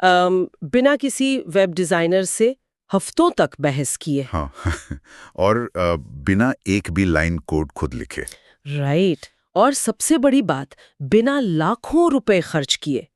बिना किसी web designer से हफ्तों तक बहस किए। हाँ और बिना एक भी लाइन कोड खुद लिखे। राइट। और सबसे बड़ी बात, बिना लाखों रुपए खर्च किए।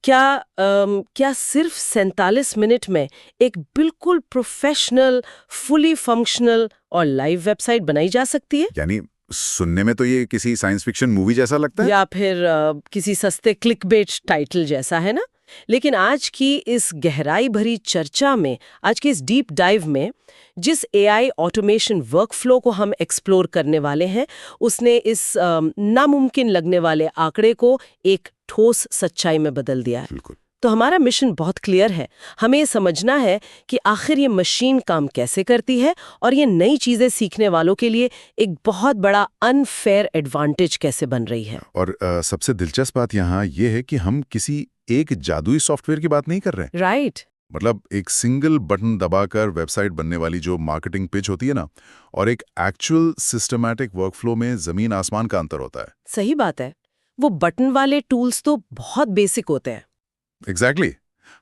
क्या सिर्फ 47 मिनट में एक बिल्कुल प्रोफेशनल, फुली फंक्शनल और लाइव वेबसाइट बनाई जा सकती है? यानी सुनने में तो ये किसी साइंस फिक्शन मूवी जैसा लगता है। या फिर किसी सस्ते क्लिकबेट टाइटल जैसा, है ना? लेकिन आज की इस गहराई भरी चर्चा में, आज के इस डीप डाइव में, जिस एआई ऑटोमेशन वर्कफ्लो को हम एक्सप्लोर करने वाले हैं, उसने इस नामुमकिन लगने वाले आंकड़े को एक ठोस सच्चाई में बदल दिया है। बिल्कुल। तो हमारा मिशन बहुत क्लियर है। हमें ये समझना है कि आखिर ये मशीन काम कैसे करती है और ये नई चीजें सीखने वालों के लिए एक बहुत बड़ा अनफेयर एडवांटेज कैसे बन रही है। और सबसे दिलचस्प बात यहाँ ये है कि हम किसी एक जादुई सॉफ्टवेयर की बात नहीं कर रहे हैं। राइट। मतलब एक सिंगल बटन दबाकर वेबसाइट बनने वाली जो मार्केटिंग पिच होती है ना, और एक एक्चुअल सिस्टमैटिक वर्कफ्लो में जमीन आसमान का अंतर होता है। सही बात है। वो बटन वाले टूल्स तो बहुत बेसिक होते हैं। एग्जैक्टली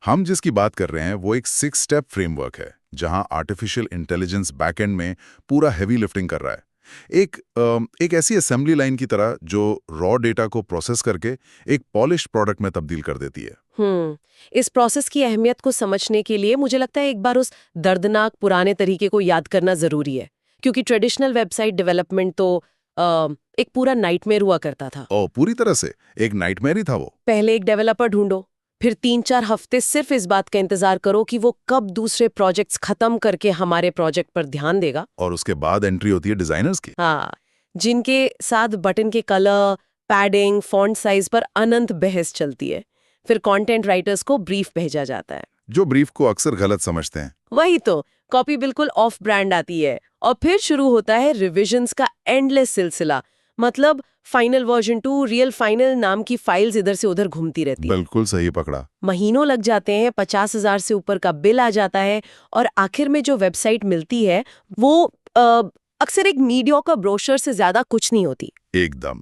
हम जिसकी बात कर रहे हैं वो एक 6 स्टेप फ्रेमवर्क है, जहां आर्टिफिशियल इंटेलिजेंस बैकएंड में पूरा हेवी लिफ्टिंग कर रहा है। एक ऐसी असेंबली लाइन की तरह जो रॉ डेटा को प्रोसेस करके एक पॉलिश्ड प्रोडक्ट में तब्दील कर देती है। इस प्रोसेस की अहमियत को समझने के लिए मुझे लगता है एक बार उस दर्दनाक पुराने तरीके को याद करना जरूरी है, क्योंकि ट्रेडिशनल वेबसाइट डेवलपमेंट तो एक पूरा नाइटमेयर हुआ करता था। पूरी तरह से एक नाइटमेयर ही था वो। पहले एक डेवलपर ढूंढो, फिर 3-4 हफ्ते सिर्फ इस बात का इंतजार करो कि वो कब दूसरे प्रोजेक्ट्स खत्म करके हमारे प्रोजेक्ट पर ध्यान देगा। और उसके बाद एंट्री होती है डिजाइनर्स की। हाँ, जिनके साथ बटन के कलर, पैडिंग, फॉन्ट साइज पर अनंत बहस चलती है। फिर कंटेंट राइटर्स को ब्रीफ भेजा जाता है, जो ब्रीफ को अक्सर गलत समझते हैं। वही तो, कॉपी बिल्कुल ऑफ ब्रांड आती है। और फिर शुरू होता है रिविजन्स का एंडलेस सिलसिला। मतलब फाइनल वर्जन 2, रियल फाइनल नाम की फाइल्स इधर से उधर घूमती रहती है। बिल्कुल सही पकड़ा। महीनों लग जाते हैं, 50,000 से ऊपर का बिल आ जाता है, और आखिर में जो वेबसाइट मिलती है वो अक्सर एक मीडियोकर ब्रोशर से ज्यादा कुछ नहीं होती। एकदम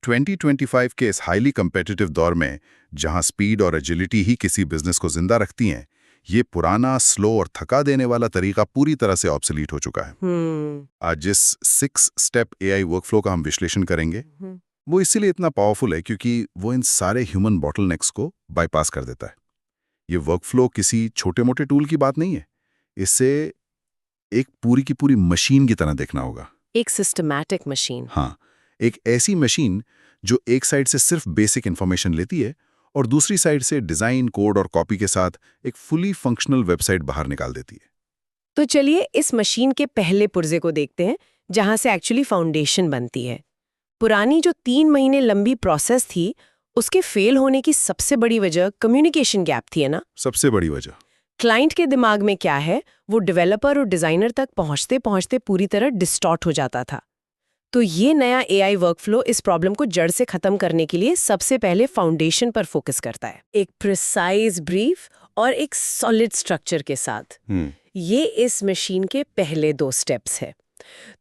2025 के इस हाईली कम्पिटिटिव दौर में, जहां स्पीड और एजिलिटी ही किसी बिजनेस को जिंदा रखती हैं, ये पुराना, स्लो और थका देने वाला तरीका पूरी तरह से ऑब्सोलीट हो चुका है। आज जिस 6 स्टेप एआई वर्कफ्लो का हम विश्लेषण करेंगे, वो इसीलिए इतना पावरफुल है क्योंकि वो इन सारे ह्यूमन बॉटलनेक्स को बाईपास कर देता है। ये वर्कफ्लो किसी छोटे-मोटे टूल की बात नहीं है। इससे एक पूरी की पूरी मशीन की तरह देखना होगा। एक सिस्टमैटिक मशीन। हाँ, एक ऐसी मशीन जो एक साइड से सिर्फ बेसिक इंफॉर्मेशन लेती है और दूसरी साइड से डिजाइन, कोड और कॉपी के साथ एक फुली फंक्शनल वेबसाइट बाहर निकाल देती है। तो चलिए इस मशीन के पहले पुर्जे को देखते हैं, जहां से एक्चुअली फाउंडेशन बनती है। पुरानी जो 3 महीने लंबी प्रोसेस थी, उसके फेल होने की सबसे बड़ी वजह कम्युनिकेशन गैप थी, है ना? सबसे बड़ी वजह। क्लाइंट के दिमाग में क्या है, वो डेवलपर और डिजाइनर तक पहुंचते पहुंचते पूरी तरह डिस्टॉर्ट हो जाता था। तो ये नया एआई वर्कफ्लो इस प्रॉब्लम को जड़ से खत्म करने के लिए सबसे पहले फाउंडेशन पर फोकस करता है, एक प्रिसाइज ब्रीफ और एक सॉलिड स्ट्रक्चर के साथ। ये इस मशीन के पहले 2 स्टेप्स है।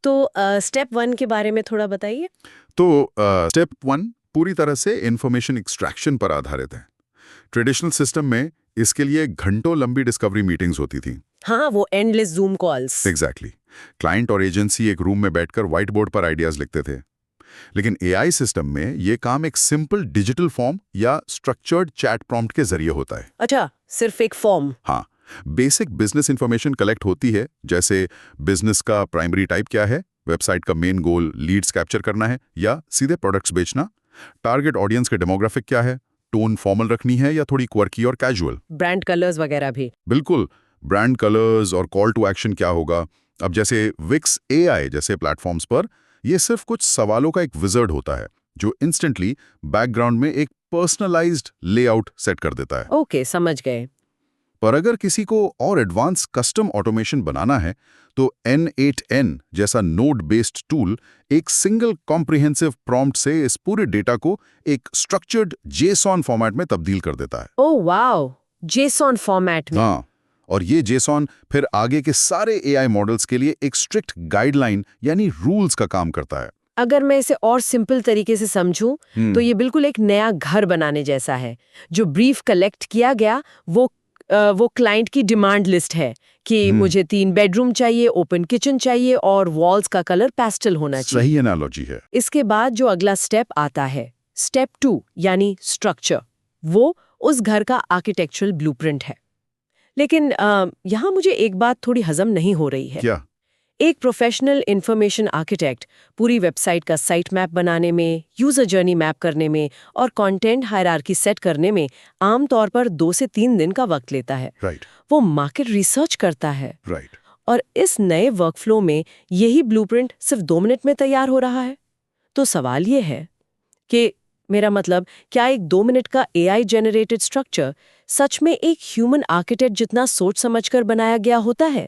तो स्टेप 1 के बारे में थोड़ा बताइए। तो स्टेप 1 पूरी तरह से इंफॉर्मेशन एक्सट्रैक्शन पर आधारित है। ट्रेडिशनल सिस्टम में इसके लिए घंटों लंबी डिस्कवरी मीटिंग्स होती थी। हाँ, वो endless zoom calls. Exactly. Client और एजेंसी एक रूम में बैठकर व्हाइट बोर्ड पर आइडियाज लिखते थे। लेकिन एआई सिस्टम में ये काम एक सिंपल डिजिटल फॉर्म या स्ट्रक्चर्ड चैट प्रॉम्प्ट के जरिए होता है। अच्छा, सिर्फ एक फॉर्म? हाँ, बेसिक बिजनेस इंफॉर्मेशन कलेक्ट होती है, जैसे बिजनेस का प्राइमरी टाइप क्या है, वेबसाइट का मेन गोल लीड्स कैप्चर करना है या सीधे प्रोडक्ट्स बेचना, टारगेट ऑडियंस के डेमोग्राफिक क्या है, टोन फॉर्मल रखनी है या थोड़ी क्वर्की और कैजुअल, ब्रांड कलर्स वगैरह भी। बिल्कुल, ब्रांड कलर्स और कॉल टू एक्शन क्या होगा। अब जैसे विक्स एआई जैसे प्लेटफॉर्म्स पर ये सिर्फ कुछ सवालों का एक विजर्ड होता है जो इंस्टेंटली बैकग्राउंड में एक पर्सनलाइज्ड लेआउट सेट कर देता है। ओके, समझ गए। पर अगर किसी को और एडवांस कस्टम ऑटोमेशन बनाना है तो N8N जैसा नोड बेस्ड टूल एक सिंगल कॉम्प्रिहेंसिव प्रॉम्प्ट से इस पूरे डेटा को एक स्ट्रक्चर्ड जेसॉन फॉर्मेट में तब्दील कर देता है। ओह वाओ, जेसॉन फॉर्मेट में। हाँ, और ये जेसॉन फिर आगे के सारे एआई मॉडल्स के लिए एक स्ट्रिक्ट गाइडलाइन यानी रूल्स का काम करता है। अगर मैं इसे और सिंपल तरीके से समझूं तो ये बिल्कुल एक नया घर बनाने जैसा है। जो ब्रीफ कलेक्ट किया गया वो क्लाइंट की डिमांड लिस्ट है कि मुझे 3 बेडरूम चाहिए, ओपन किचन चाहिए और वॉल्स का कलर पेस्टल होना चाहिए। सही एनालॉजी है। इसके बाद जो अगला स्टेप आता है, स्टेप 2 यानी स्ट्रक्चर, वो उस घर का आर्किटेक्चरल ब्लूप्रिंट है। लेकिन यहाँ मुझे एक बात थोड़ी हजम नहीं हो रही है। क्या? एक प्रोफेशनल इंफॉर्मेशन आर्किटेक्ट पूरी वेबसाइट का साइट मैप बनाने में, यूजर जर्नी मैप करने में और कंटेंट हायरार्की सेट करने में आमतौर पर 2 से 3 दिन का वक्त लेता है। राइट। वो मार्केट रिसर्च करता है। राइट। और इस नए वर्कफ्लो में यही ब्लूप्रिंट सिर्फ 2 मिनट में तैयार हो रहा है। तो सवाल ये है कि मेरा मतलब, क्या एक 2 मिनट का AI जनरेटेड स्ट्रक्चर सच में एक ह्यूमन आर्किटेक्ट जितना सोच समझकर बनाया गया होता है?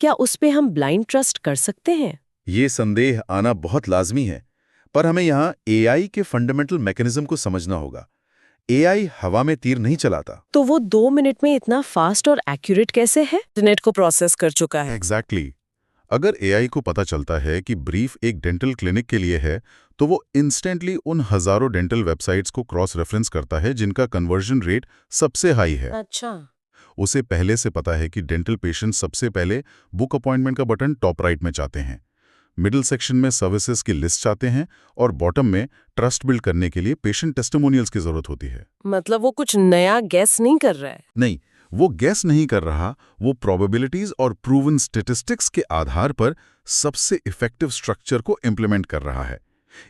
क्या उस पे हम ब्लाइंड ट्रस्ट कर सकते हैं? ये संदेह आना बहुत लाजमी है, पर हमें यहाँ AI के फंडामेंटल मैकेनिज्म को समझना होगा। AI हवा में तीर नहीं चलाता। तो वो 2 मिनट में इतना फास्ट और एक्यूरेट कैसे है? इंटरनेट को प्रोसेस कर चुका है। एग्जैक्टली। अगर AI को पता चलता है कि ब्रीफ एक डेंटल क्लिनिक के लिए है, तो वो इंस्टेंटली उन हजारों डेंटल वेबसाइट्स को क्रॉस रेफरेंस करता है जिनका कन्वर्जन रेट सबसे हाई है। अच्छा। उसे पहले से पता है कि डेंटल पेशेंट सबसे पहले बुक अपॉइंटमेंट का बटन टॉप राइट में चाहते हैं, मिडिल सेक्शन में सर्विसेज की लिस्ट चाहते हैं और बॉटम में ट्रस्ट बिल्ड करने के लिए पेशेंट टेस्टिमोनियल्स की जरूरत होती है। मतलब वो कुछ नया गेस नहीं कर रहा है। नहीं, वो गेस नहीं कर रहा, वो प्रोबेबिलिटीज और प्रूवन स्टेटिस्टिक्स के आधार पर सबसे इफेक्टिव स्ट्रक्चर को इम्प्लीमेंट कर रहा है।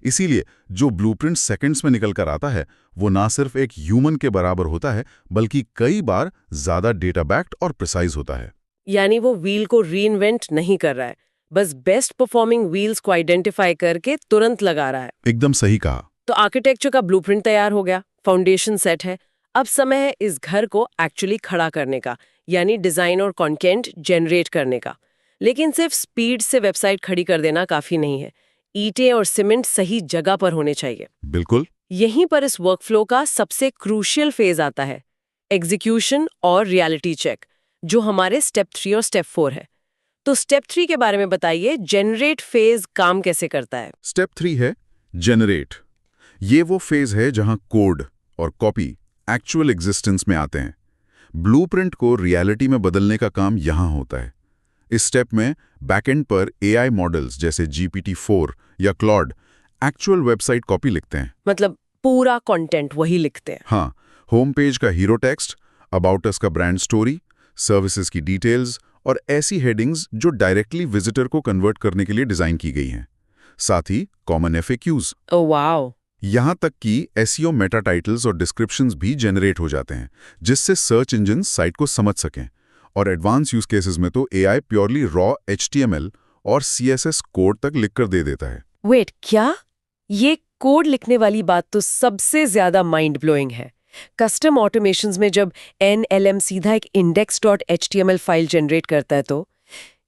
इसीलिए जो ब्लूप्रिंट सेकंड्स में निकल कर आता है, वो ना सिर्फ एक ह्यूमन के बराबर होता है, बल्कि कई बार ज्यादा डेटा बैक्ड और प्रिसाइज होता है। यानी वो व्हील को रीइन्वेंट नहीं कर रहा है, बस बेस्ट परफॉर्मिंग व्हील्स को आइडेंटिफाई करके तुरंत लगा रहा है। एकदम सही कहा। तो आर्किटेक्चर का ब्लूप्रिंट तैयार हो गया, फाउंडेशन सेट है। अब समय है इस घर को एक्चुअली खड़ा करने का, यानी डिजाइन और कंटेंट जनरेट करने का। लेकिन सिर्फ स्पीड से वेबसाइट खड़ी कर देना काफी नहीं है। ईंटें और सीमेंट सही जगह पर होने चाहिए। बिल्कुल। यहीं पर इस वर्कफ्लो का सबसे क्रूशियल फेज आता है, एग्जीक्यूशन और रियलिटी चेक, जो हमारे स्टेप 3 और स्टेप 4 है। तो स्टेप 3 के बारे में बताइए, जनरेट फेज काम कैसे करता है? स्टेप 3 है जनरेट। ये वो फेज है जहां कोड और कॉपी एक्चुअल एग्जिस्टेंस में आते हैं। ब्लूप्रिंट को रियलिटी में बदलने का काम यहां होता है। इस स्टेप में बैकएंड पर AI मॉडल्स जैसे GPT-4 या क्लॉड एक्चुअल वेबसाइट कॉपी लिखते हैं। मतलब पूरा कंटेंट वही लिखते हैं? हाँ, होम पेज का हीरो टेक्स्ट, अबाउट अस का ब्रांड स्टोरी, सर्विसेज की डिटेल्स और ऐसी हेडिंग्स जो डायरेक्टली विजिटर को कन्वर्ट करने के लिए डिजाइन की गई हैं। साथ ही कॉमन FAQs। Oh wow. यहाँ तक कि SEO मेटा टाइटल्स और डिस्क्रिप्शंस भी जनरेट हो जाते हैं, जिससे सर्च इंजन साइट को समझ सकें। और एडवांस यूज केसेस में तो AI प्योरली रॉ HTML और CSS कोड तक लिखकर दे देता है। वेट, क्या? ये कोड लिखने वाली बात तो सबसे ज्यादा माइंड ब्लोइंग है। कस्टम ऑटोमेशंस में जब NLM सीधा एक index.html फाइल जनरेट करता है, तो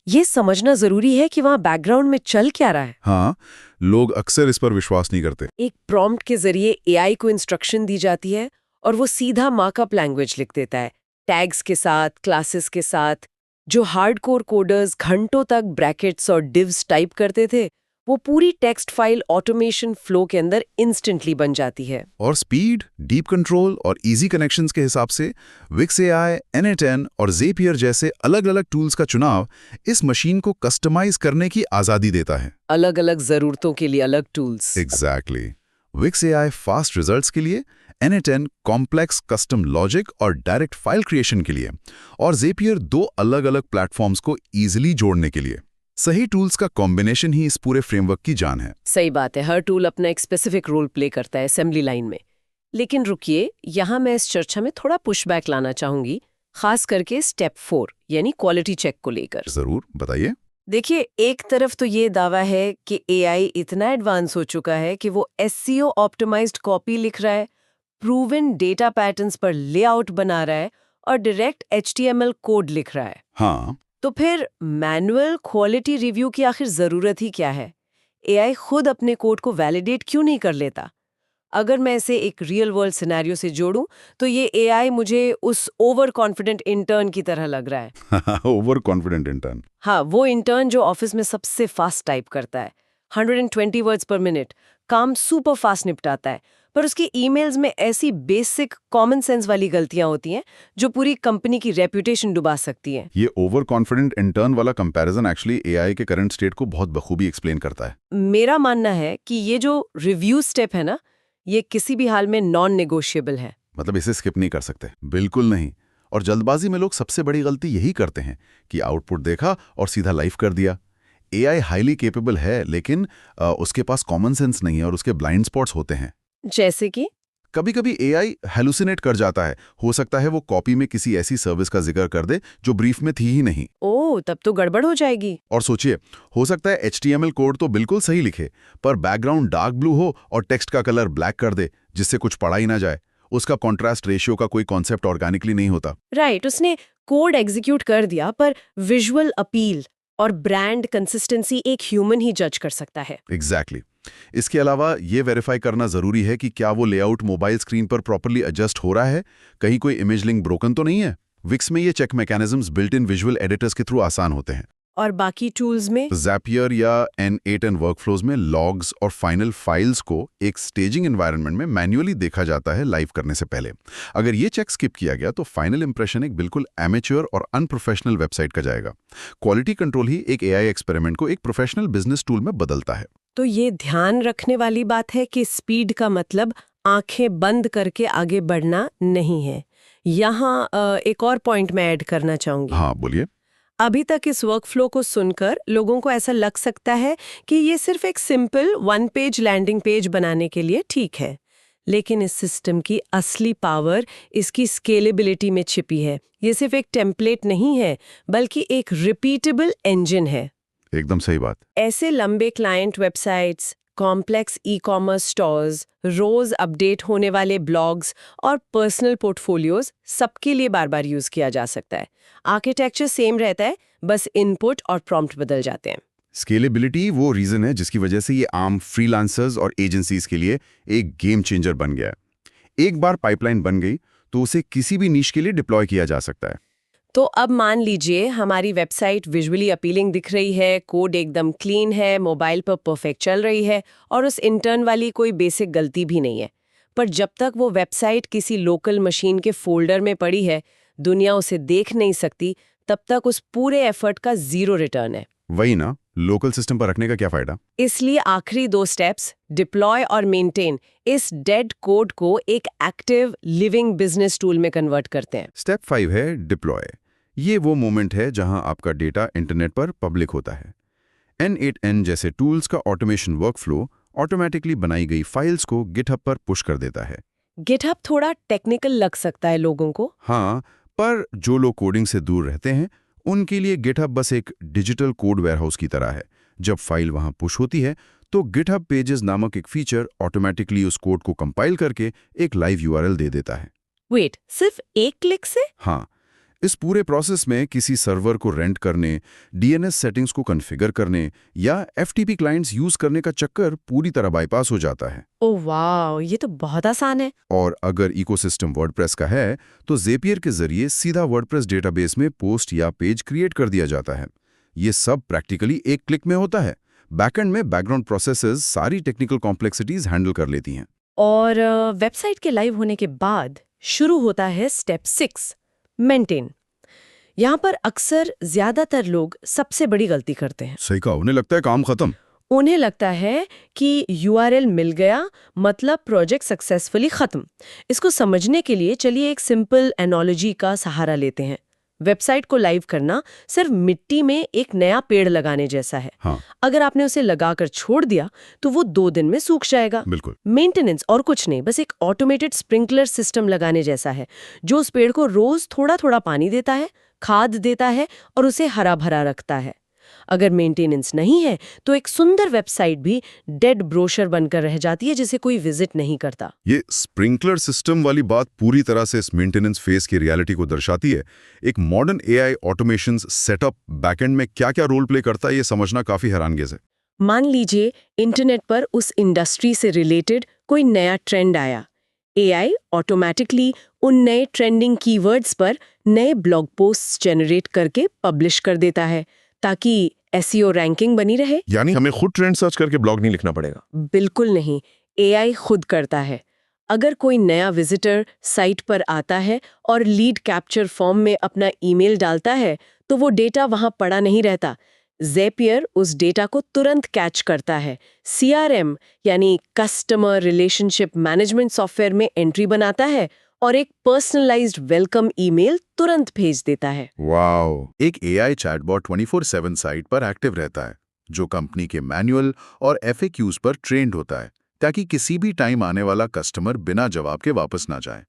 ये समझना जरूरी है कि वहां बैकग्राउंड में चल क्या रहा है। हाँ, लोग अक्सर इस पर विश्वास नहीं करते। एक प्रॉम्प्ट के जरिए AI को इंस्ट्रक्शन दी जाती है और वो सीधा मार्कअप लैंग्वेज लिख देता है, टैग्स के साथ, क्लासेस के साथ। जो हार्डकोर कोडर्स घंटों तक ब्रैकेट्स और डिव्स टाइप करते थे, वो पूरी टेक्स्ट फाइल ऑटोमेशन फ्लो के अंदर इंस्टेंटली बन जाती है। और स्पीड, डीप कंट्रोल और इजी कनेक्शंस के हिसाब से Wix AI, n8n और Zapier जैसे अलग-अलग टूल्स का चुनाव इस मशीन को कस्टमाइज करने की आजादी देता है। अलग-अलग जरूरतों के लिए अलग tools. Exactly. Wix AI fast results के लिए, n8n कॉम्प्लेक्स कस्टम लॉजिक और डायरेक्ट फाइल क्रिएशन के लिए, और Zapier 2 अलग-अलग प्लेटफॉर्म्स को इजीली जोड़ने के लिए। सही टूल्स का कॉम्बिनेशन ही इस पूरे फ्रेमवर्क की जान है। सही बात है, हर टूल अपना एक स्पेसिफिक रोल प्ले करता है असेंबली लाइन में। लेकिन रुकिए, यहाँ मैं इस चर्चा में थोड़ा पुशबैक लाना चाहूंगी, खास करके स्टेप 4 यानी क्वालिटी चेक को लेकर। जरूर, बताइए। देखिए, एक तरफ तो ये दावा है कि AI इतना एडवांस हो चुका है कि वो SEO ऑप्टिमाइज्ड कॉपी लिख रहा है, प्रूवन डेटा पैटर्न्स पर लेआउट बना रहा है और डायरेक्ट HTML कोड लिख रहा है। हाँ, तो फिर मैनुअल क्वालिटी रिव्यू की आखिर जरूरत ही क्या है? AI खुद अपने कोड को वैलिडेट क्यों नहीं कर लेता? अगर मैं इसे एक रियल वर्ल्ड सिनेरियो से जोड़ूं, तो ये AI मुझे उस ओवर कॉन्फिडेंट इंटर्न की तरह लग रहा है। Over confident intern. हाँ, वो इंटर्न जो ऑफिस में सबसे फास्ट टाइप करता है, 120 वर्ड्स पर मिनट, काम सुपर फास्ट निपटाता है, पर उसके ईमेल्स में ऐसी बेसिक कॉमन सेंस वाली गलतियां होती हैं जो पूरी कंपनी की रेपुटेशन डुबा सकती हैं। ये ओवर कॉन्फिडेंट इंटर्न वाला कंपैरिजन एक्चुअली एआई के करंट स्टेट को बहुत बखूबी एक्सप्लेन करता है। मेरा मानना है कि ये जो रिव्यू स्टेप है ना, ये किसी भी हाल में नॉन नेगोशिएबल है। मतलब इसे स्किप नहीं कर सकते, बिल्कुल नहीं। और जल्दबाजी में लोग सबसे बड़ी गलती यही करते हैं कि आउटपुट देखा और सीधा लाइव कर दिया। एआई हाईली कैपेबल है, लेकिन उसके पास कॉमन सेंस नहीं है और उसके ब्लाइंड स्पॉट्स होते हैं। जैसे कि कभी कभी एआई हेलुसिनेट कर जाता है। हो सकता है वो कॉपी में किसी ऐसी सर्विस का जिक्र कर दे जो ब्रीफ में थी ही नहीं। ओह, तब तो गड़बड़ हो जाएगी। और सोचिए, हो सकता है HTML कोड तो बिल्कुल सही लिखे, पर बैकग्राउंड डार्क ब्लू हो और टेक्स्ट का कलर ब्लैक कर दे, जिससे कुछ पढ़ा ही ना जाए। उसका कॉन्ट्रास्ट रेशियो का कोई कॉन्सेप्ट ऑर्गेनिकली नहीं होता। राइट, उसने कोड एग्जीक्यूट कर दिया, पर विजुअल अपील और ब्रांड कंसिस्टेंसी एक ह्यूमन ही जज कर सकता है। एग्जैक्टली। इसके अलावा ये वेरीफाई करना जरूरी है कि क्या वो लेआउट मोबाइल स्क्रीन पर प्रॉपर्ली एडजस्ट हो रहा है, कहीं कोई इमेज लिंक ब्रोकन तो नहीं है। विक्स में ये check mechanisms built in visual editors के थ्रू आसान होते हैं। और बाकी टूल्स में ज़ैपियर या N8N वर्कफ्लोज में लॉग्स और फाइनल फाइल्स को एक स्टेजिंग एनवायरनमेंट में मैन्युअली देखा जाता है लाइव करने से पहले। अगर ये चेक स्किप किया गया तो फाइनल इंप्रेशन एक बिल्कुल एमेच्योर और अनप्रोफेशनल वेबसाइट का जाएगा। क्वालिटी कंट्रोल ही एक एआई एक्सपेरिमेंट को एक प्रोफेशनल बिजनेस टूल में बदलता है। तो ये ध्यान रखने वाली बात है कि स्पीड का मतलब आंखें बंद करके आगे बढ़ना नहीं है। यहाँ एक और पॉइंट मैं ऐड करना चाहूंगी। हाँ, बोलिए। अभी तक इस वर्कफ्लो को सुनकर लोगों को ऐसा लग सकता है कि ये सिर्फ एक सिंपल 1 पेज लैंडिंग पेज बनाने के लिए ठीक है, लेकिन इस सिस्टम की असली पावर इसकी स्केलेबिलिटी में छिपी है। ये सिर्फ एक टेम्पलेट नहीं है, बल्कि एक रिपीटेबल इंजन है। एकदम सही बात। ऐसे लंबे client websites, complex e-commerce stores, रोज अपडेट होने वाले ब्लॉग्स और पर्सनल पोर्टफोलियोज सबके लिए बार बार यूज किया जा सकता है। आर्किटेक्चर सेम रहता है, बस इनपुट और प्रॉम्प्ट बदल जाते हैं। स्केलेबिलिटी वो रीजन है जिसकी वजह से ये आम फ्रीलांसर्स और एजेंसीज के लिए एक गेम चेंजर बन गया है। एक बार पाइपलाइन बन गई तो उसे किसी भी नीश के लिए डिप्लॉय किया जा सकता है। तो अब मान लीजिए हमारी वेबसाइट विजुअली अपीलिंग दिख रही है, कोड एकदम क्लीन है, मोबाइल पर परफेक्ट चल रही है और उस इंटर्न वाली कोई बेसिक गलती भी नहीं है। पर जब तक वो वेबसाइट किसी लोकल मशीन के फोल्डर में पड़ी है, दुनिया उसे देख नहीं सकती, तब तक उस पूरे एफर्ट का 0 रिटर्न है। वही ना, लोकल सिस्टम पर रखने का क्या फायदा। इसलिए आखिरी 2 स्टेप्स, डिप्लॉय और मेंटेन, इस डेड कोड को एक एक्टिव लिविंग बिजनेस टूल में कन्वर्ट करते हैं। स्टेप 5 है डिप्लॉय। ये वो मोमेंट है जहां आपका डेटा इंटरनेट पर पब्लिक होता है। N8N जैसे टूल्स का ऑटोमेशन वर्कफ्लो ऑटोमेटिकली बनाई गई फाइल्स को गिटहब पर पुश कर देता है। गिटहब थोड़ा टेक्निकल लग सकता है लोगों को। हाँ, पर जो लोग कोडिंग से दूर रहते हैं उनके लिए गिटहब बस एक डिजिटल कोड वेयरहाउस की तरह है। जब फाइल वहां पुश होती है तो गिटहब पेजेस नामक एक फीचर ऑटोमेटिकली उस कोड को कंपाइल करके एक लाइव URL दे देता है। वेट, सिर्फ एक क्लिक से? हाँ, इस पूरे प्रोसेस में किसी सर्वर को रेंट करने, DNS सेटिंग्स को कॉन्फ़िगर करने या FTP क्लाइंट्स यूज करने का चक्कर पूरी तरह बाईपास हो जाता है। ओह वाह, ये तो बहुत आसान है। और अगर इकोसिस्टम वर्डप्रेस का है तो ज़ेपियर के जरिए सीधा वर्डप्रेस डेटाबेस में पोस्ट या पेज क्रिएट कर दिया जाता है। ये सब प्रैक्टिकली एक क्लिक में होता है। बैकएंड में बैकग्राउंड प्रोसेसेस सारी टेक्निकल कॉम्प्लेक्सिटीज हैंडल कर लेती हैं। और वेबसाइट के लाइव होने के बाद शुरू होता है स्टेप 6, मेंटेन। यहाँ पर अक्सर ज्यादातर लोग सबसे बड़ी गलती करते हैं। सही कहा, उन्हें लगता है काम खत्म। उन्हें लगता है कि URL मिल गया मतलब प्रोजेक्ट सक्सेसफुली खत्म। इसको समझने के लिए चलिए एक सिंपल एनालॉजी का सहारा लेते हैं। वेबसाइट को लाइव करना सिर्फ मिट्टी में एक नया पेड़ लगाने जैसा है। हाँ। अगर आपने उसे लगाकर छोड़ दिया तो वो 2 दिन में सूख जाएगा। बिल्कुल। मेंटेनेंस और कुछ नहीं, बस एक ऑटोमेटेड स्प्रिंकलर सिस्टम लगाने जैसा है, जो उस पेड़ को रोज थोड़ा थोड़ा पानी देता है, खाद देता है और उसे हरा भरा रखता है। अगर मेंटेनेंस नहीं है तो एक सुंदर वेबसाइट भी डेड ब्रोशर बनकर रह जाती है जिसे कोई विजिट नहीं करता। ये स्प्रिंकलर सिस्टम वाली बात पूरी तरह से इस मेंटेनेंस फेज की रियलिटी को दर्शाती है। एक modern AI automation setup backend में क्या-क्या रोल प्ले करता है, ये समझना काफी हैरानगेज है। मान लीजिए इंटरनेट पर उस इंडस्ट्री से रिलेटेड कोई नया ट्रेंड आया। AI ऑटोमेटिकली उन नए ट्रेंडिंग कीवर्ड्स पर नए ब्लॉग पोस्ट्स जनरेट करके पब्लिश कर देता है, ताकि एसईओ रैंकिंग बनी रहे? यानी हमें खुद ट्रेंड सर्च करके ब्लॉग नहीं लिखना पड़ेगा। बिल्कुल नहीं, एआई खुद करता है। अगर कोई नया विजिटर साइट पर आता है और लीड कैप्चर फॉर्म में अपना ईमेल डालता है, तो वो डेटा वहां पड़ा नहीं रहता। ज़ेपियर उस डेटा को तुरंत कैच करता है, सीआरएम यानी कस्टमर रिलेशनशिप मैनेजमेंट सॉफ्टवेयर में एंट्री बनाता है और एक पर्सनलाइज्ड वेलकम ईमेल तुरंत भेज देता है। वाओ! एक एआई चैटबॉट 24/7 साइट पर एक्टिव रहता है, जो कंपनी के मैनुअल और एफएक्यूज पर ट्रेंड होता है, ताकि किसी भी टाइम आने वाला कस्टमर बिना जवाब के वापस ना जाए।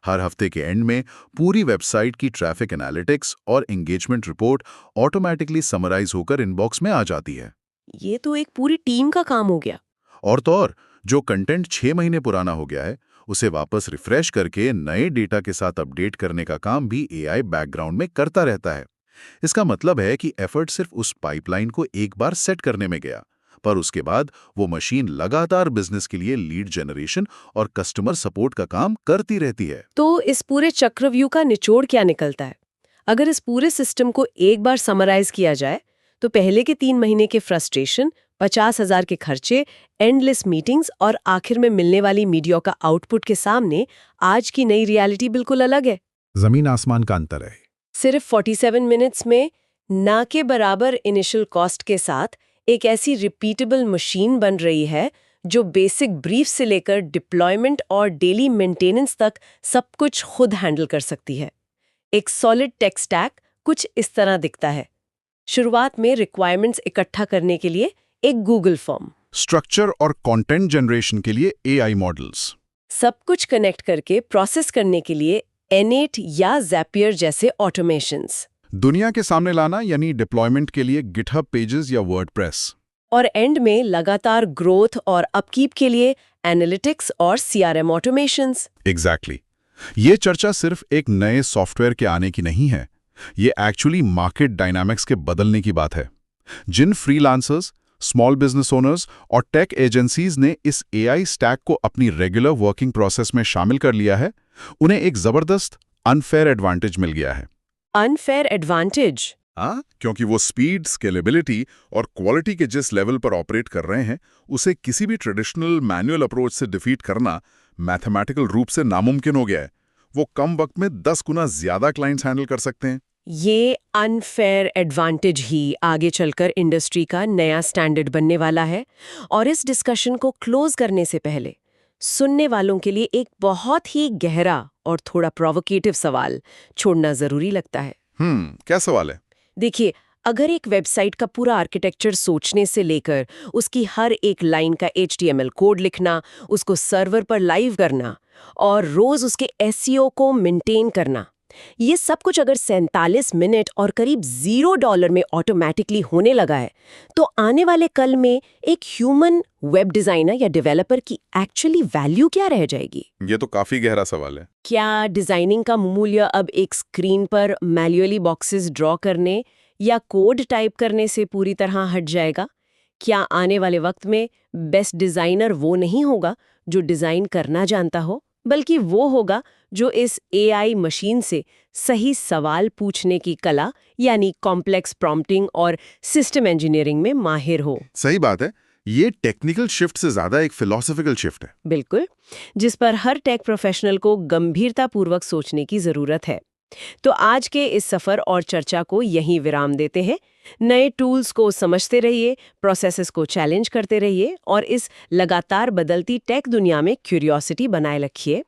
हर हफ्ते के एंड में पूरी वेबसाइट की ट्रैफिक एनालिटिक्स और एंगेजमेंट रिपोर्ट ऑटोमेटिकली समराइज होकर इनबॉक्स में आ जाती है। ये तो एक पूरी टीम का काम हो गया। और तो और, जो कंटेंट 6 महीने पुराना हो गया है, उसे वापस रिफ्रेश करके नए डेटा के साथ अपडेट करने का काम भी एआई बैकग्राउंड में करता रहता है। इसका मतलब है कि एफर्ट सिर्फ उस पाइपलाइन को एक बार सेट करने में गया, पर उसके बाद वो मशीन लगातार बिजनेस के लिए लीड जनरेशन और कस्टमर सपोर्ट का काम करती रहती है। तो इस पूरे चक्रव्यूह का निचोड़ क्या निकलता है? अगर इस पूरे सिस्टम को एक बार समराइज किया जाए, तो पहले के 3 महीने के फ्रस्ट्रेशन, 50,000 के खर्चे, एंडलेस मीटिंग्स और आखिर में मिलने वाली मीडिया का आउटपुट के सामने आज की नई रियलिटी बिल्कुल अलग है। जमीन आसमान का अंतर है। सिर्फ 47 मिनट्स में ना के बराबर इनिशियल कॉस्ट के साथ एक ऐसी रिपीटेबल मशीन बन रही है जो बेसिक ब्रीफ से लेकर डिप्लॉयमेंट और डेली मेंटेनेंस तक सब कुछ खुद हैंडल कर सकती है। एक सॉलिड टेक स्टैक कुछ इस तरह दिखता है। शुरुआत में रिक्वायरमेंट्स इकट्ठा करने के लिए एक गूगल फॉर्म, स्ट्रक्चर और कंटेंट जनरेशन के लिए एआई मॉडल्स, सब कुछ कनेक्ट करके प्रोसेस करने के लिए N8 या ज़ेपियर जैसे ऑटोमेशंस, दुनिया के सामने लाना यानी डिप्लॉयमेंट के लिए गिटहब पेजेस या वर्डप्रेस, और एंड में लगातार ग्रोथ और अपकीप के लिए एनालिटिक्स और सीआरएम ऑटोमेशंस। एग्जैक्टली। ये चर्चा सिर्फ एक नए सॉफ्टवेयर के आने की नहीं है, ये एक्चुअली मार्केट डायनामिक्स के बदलने की बात है। जिन फ्रीलांसर्स, स्मॉल बिजनेस ओनर्स और टेक एजेंसीज ने इस एआई स्टैक को अपनी रेगुलर वर्किंग प्रोसेस में शामिल कर लिया है, उन्हें एक जबरदस्त अनफेयर एडवांटेज मिल गया है। Unfair advantage? हाँ, क्योंकि वो स्पीड, स्केलेबिलिटी और क्वालिटी के जिस लेवल पर ऑपरेट कर रहे हैं, उसे किसी भी ट्रेडिशनल मैनुअल अप्रोच से डिफीट करना मैथमेटिकल रूप से नामुमकिन हो गया है। वो कम वक्त में 10 गुना ज्यादा क्लाइंट्स हैंडल कर सकते हैं। ये अनफेयर एडवांटेज ही आगे चलकर इंडस्ट्री का नया स्टैंडर्ड बनने वाला है। और इस डिस्कशन को क्लोज करने से पहले सुनने वालों के लिए एक बहुत ही गहरा और थोड़ा प्रोवोकेटिव सवाल छोड़ना जरूरी लगता है। क्या सवाल है? देखिए, अगर एक वेबसाइट का पूरा आर्किटेक्चर सोचने से लेकर उसकी हर एक लाइन का HTML कोड लिखना, उसको सर्वर पर लाइव करना और रोज उसके SEO को मेंटेन करना, ये सब कुछ अगर 47 मिनट और करीब $0 में ऑटोमेटिकली होने लगा है, तो आने वाले कल में एक ह्यूमन वेब डिजाइनर या डेवलपर की एक्चुअली वैल्यू क्या रह जाएगी? ये तो काफी गहरा सवाल है। क्या डिजाइनिंग का मूल्य अब एक स्क्रीन पर मैन्युअली बॉक्सेस ड्रॉ करने या कोड टाइप करने से पूरी तरह हट जाएगा? क्या आने वाले वक्त में बेस्ट डिजाइनर वो नहीं होगा जो डिजाइन करना जानता हो, बल्कि वो होगा जो इस AI मशीन से सही सवाल पूछने की कला यानी कॉम्प्लेक्स प्रॉम्प्टिंग और सिस्टम इंजीनियरिंग में माहिर हो? सही बात है। ये टेक्निकल शिफ्ट से ज्यादा एक फिलॉसफिकल शिफ्ट है। बिल्कुल, जिस पर हर टेक प्रोफेशनल को गंभीरतापूर्वक सोचने की जरूरत है। तो आज के इस सफर और चर्चा को यहीं विराम देते हैं। नए टूल्स को समझते रहिए, प्रोसेसेस को चैलेंज करते रहिए और इस लगातार बदलती टेक दुनिया में क्यूरियोसिटी बनाए रखिए।